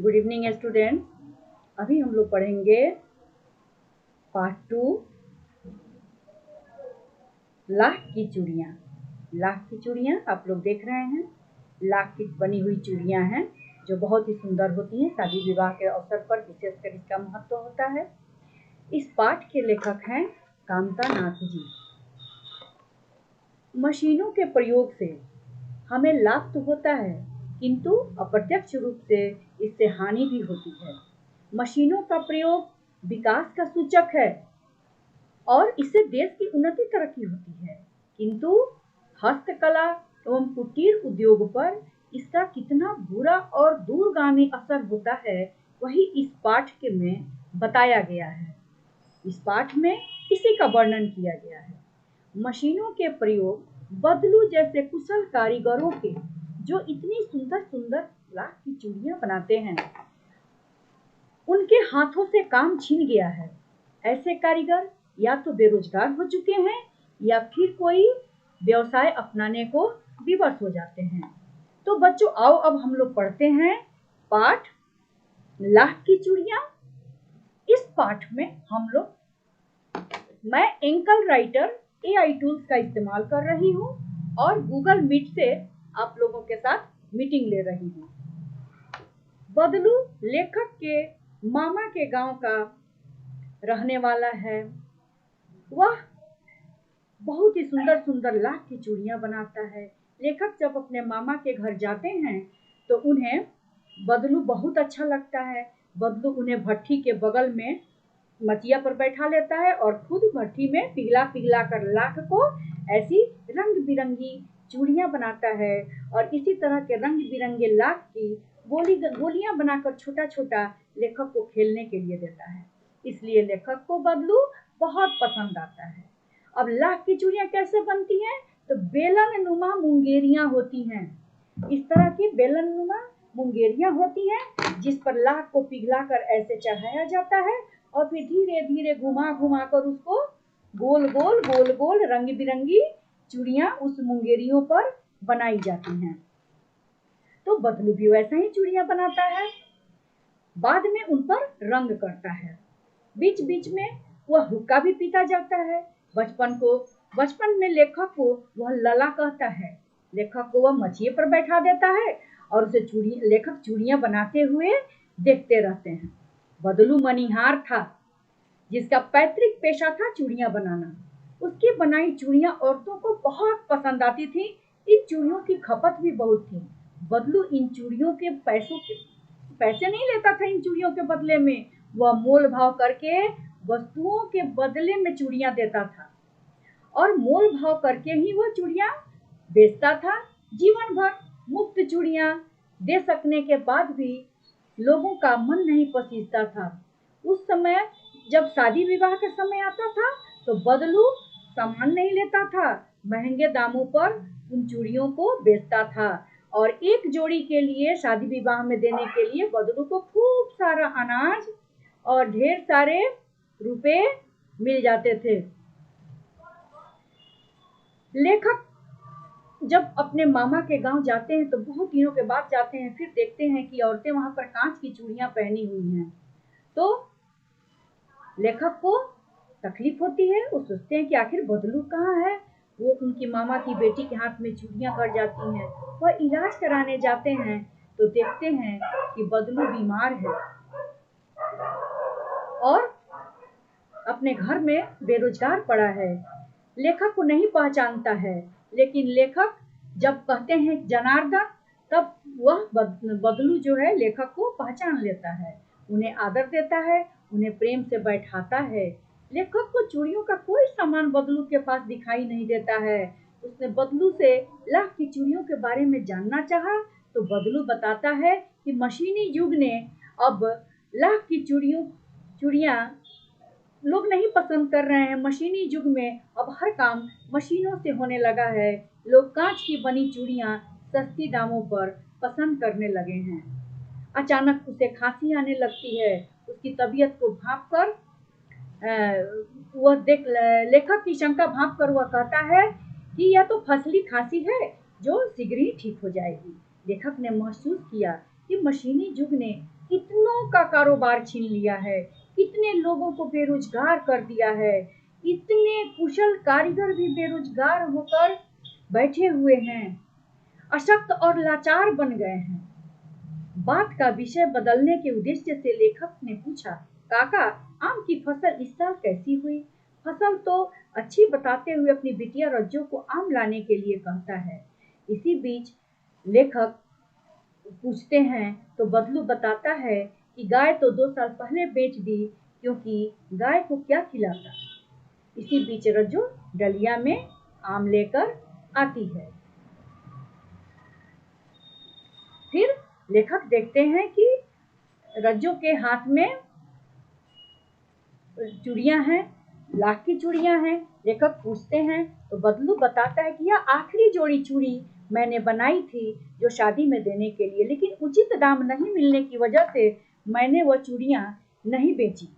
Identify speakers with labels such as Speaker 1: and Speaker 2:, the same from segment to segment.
Speaker 1: Good evening students. अभी हम लोग पढ़ेंगे पार्ट 2 लाख की चूड़ियाँ। लाख की चूड़ियाँ आप लोग देख रहे हैं, लाख की बनी हुई चूड़ियाँ हैं जो बहुत ही सुंदर होती हैं। शादी विवाह के अवसर पर विशेषकर इसका महत्व होता है। इस पाठ के लेखक हैं कामता नाथ जी। मशीनों के प्रयोग से हमें लाभ तो होता है, किंतु अप्रत्यक्ष रूप से इससे हानि भी होती है। मशीनों का प्रयोग विकास का सूचक है और इससे देश की उन्नति तरक्की होती है, किंतु हस्तकला एवं कुटीर उद्योग पर इसका कितना बुरा और दूरगामी असर होता है, वही इस पाठ के में बताया गया है। इस पाठ में इसी का वर्णन किया गया है। मशीनों के प्रयोग बदलू जैसे कुशल कारीगरों के, जो इतनी सुंदर सुंदर लाख की चूड़ियां बनाते हैं, उनके हाथों से काम छीन गया है। ऐसे कारीगर या तो बेरोजगार हो चुके हैं या फिर कोई व्यवसाय अपनाने को विवश हो जाते हैं। तो बच्चों आओ अब हम लोग पढ़ते हैं पाठ लाख की चूड़ियां। इस पाठ में मैं एंकल राइटर AI टूल्स का इस्तेमाल कर रही हूँ और गूगल मीट से आप लोगों के साथ मीटिंग ले रही हूँ। बदलू लेखक के मामा के गांव का रहने वाला है। वह बहुत ही सुंदर सुंदर लाख की चूड़ियां बनाता है। लेखक जब अपने मामा के घर जाते हैं तो उन्हें बदलू बहुत अच्छा लगता है। बदलू उन्हें भट्ठी के बगल में मचिया पर बैठा लेता है और खुद भट्ठी में पिघला पिघला कर लाख को ऐसी रंग बिरंगी चूड़ियां बनाता है और इसी तरह के रंग बिरंगे लाख की गोलियां बनाकर छोटा छोटा लेखक को खेलने के लिए देता है। इसलिए लेखक को बदलू बहुत पसंद आता है। अब लाख की चूड़ियां कैसे बनती हैं? तो बेलन नुमा मुंगेरियां होती हैं। इस तरह की बेलन नुमा मुंगेरियां होती हैं जिस पर लाख को पिघला कर ऐसे चढ़ाया जाता है और फिर धीरे धीरे घुमा घुमा कर उसको गोल गोल रंग बिरंगी चूड़ियां उस मुंगेरियों पर बनाई जाती हैं। तो बदलू भी वैसा ही चूड़ियां बनाता है, बाद में उन पर रंग करता है। बीच बीच में वह हुक्का भी पीता जाता है। बचपन में लेखक को वह लला कहता है। लेखक को वह मचिए पर बैठा देता है और उसे लेखक चूड़ियां बनाते हुए देखते रहते हैं। बदलू मनिहार था जिसका पैतृक पेशा था चूड़ियां बनाना। उसकी बनाई चूड़ियां औरतों को बहुत पसंद आती थी। इन चूड़ियों की खपत भी बहुत थी। बदलू इन चूड़ियों के पैसे नहीं लेता था। इन चूड़ियों के बदले में वह मोल भाव करके वस्तुओं के बदले में चूड़ियां देता था और मोल भाव करके ही वह चूड़ियां बेचता था। जीवन भर मुफ्त चूड़ियां दे सकने के बाद भी लोगों का मन नहीं पसीजता था। उस समय जब शादी विवाह का समय आता था तो बदलू सामान नहीं लेता था, महंगे दामों पर उन चूड़ियों को बेचता था और एक जोड़ी के लिए शादी विवाह में देने के लिए बदलू को खूब सारा अनाज और ढेर सारे रुपए मिल जाते थे। लेखक जब अपने मामा के गांव जाते हैं तो बहुत दिनों के बाद जाते हैं, फिर देखते हैं कि औरतें वहां पर कांच की चूड़ियां पहनी हुई हैं। तो लेखक को तकलीफ होती है। वो सोचते हैं कि आखिर बदलू कहाँ है। वो उनकी मामा की बेटी के हाथ में चूड़ियां पड़ जाती हैं। वह इलाज कराने जाते हैं तो देखते हैं कि बदलू बीमार है और अपने घर में बेरोजगार पड़ा है। लेखक को नहीं पहचानता है, लेकिन लेखक जब कहते हैं जनार्दन, तब वह बदलू जो है लेखक को पहचान लेता है, उन्हें आदर देता है, उन्हें प्रेम से बैठाता है। लेखक को चूड़ियों का कोई सामान बदलू के पास दिखाई नहीं देता है। उसने बदलू से लाख की चूड़ियों के बारे में जानना चाहा तो बदलू बताता है कि मशीनी युग ने अब लाख की चूड़ियां लोग नहीं पसंद कर रहे हैं। मशीनी युग में अब हर काम मशीनों से होने लगा है। लोग कांच की बनी चूड़ियां सस्ती दामों पर पसंद करने लगे हैं। अचानक उसे खांसी आने लगती है। उसकी तबीयत को भांप कर लेखक की शंका भांप कर वह कहता है कि यह तो फसली खांसी है जो शीघ्र ही ठीक हो जाएगी। लेखक ने महसूस किया कि मशीनी युग ने कितनों का कारोबार छीन लिया है, कितने लोगों को बेरोजगार कर दिया है, इतने कुशल कारीगर भी बेरोजगार होकर बैठे हुए हैं, अशक्त और लाचार बन गए हैं। बात का विषय बदलने के उद्देश्य से लेखक ने पूछा, काका, आम की फसल इस साल कैसी हुई? फसल तो अच्छी बताते हुए अपनी बिटिया रज्जो को आम लाने के लिए कहता है। इसी बीच लेखक पूछते हैं तो बदलू बताता है कि गाय तो 2 साल पहले बेच दी, क्योंकि गाय को क्या खिलाता। इसी बीच रज्जो डलिया में आम लेकर आती है। फिर लेखक देखते हैं कि रज्जो के हाथ में चूड़ियां हैं, लाख की चूड़ियां हैं। लेखक पूछते हैं तो बदलू बताता है कि यह आखिरी जोड़ी चूड़ी मैंने बनाई थी जो शादी में देने के लिए, लेकिन उचित दाम नहीं मिलने की वजह से मैंने वह चूड़ियां नहीं बेची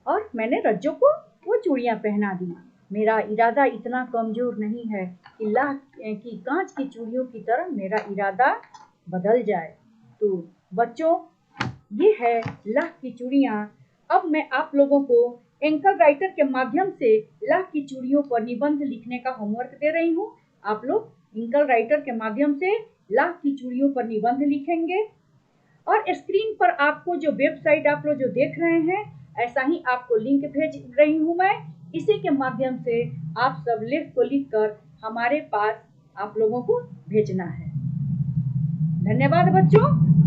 Speaker 1: और मैंने रज्जो को वो चूड़ियां पहना दी। मेरा इरादा इतना कमजोर नहीं है कि कांच की चूड़ियों की तरह मेरा इरादा बदल जाए। तो बच्चों, ये है लाख की चूड़ियां। अब मैं आप लोगों को एंकर राइटर के माध्यम से लाख की चूड़ियों पर निबंध लिखने का होमवर्क दे रही हूँ। आप लोग एंकर राइटर के माध्यम से लाख की चूड़ियों पर निबंध लिखेंगे और स्क्रीन पर आपको जो वेबसाइट आप लोग जो देख रहे हैं, ऐसा ही आपको लिंक भेज रही हूँ मैं। इसी के माध्यम से आप सब लेख को लिखकर हमारे पास आप लोगों को भेजना है। धन्यवाद बच्चों।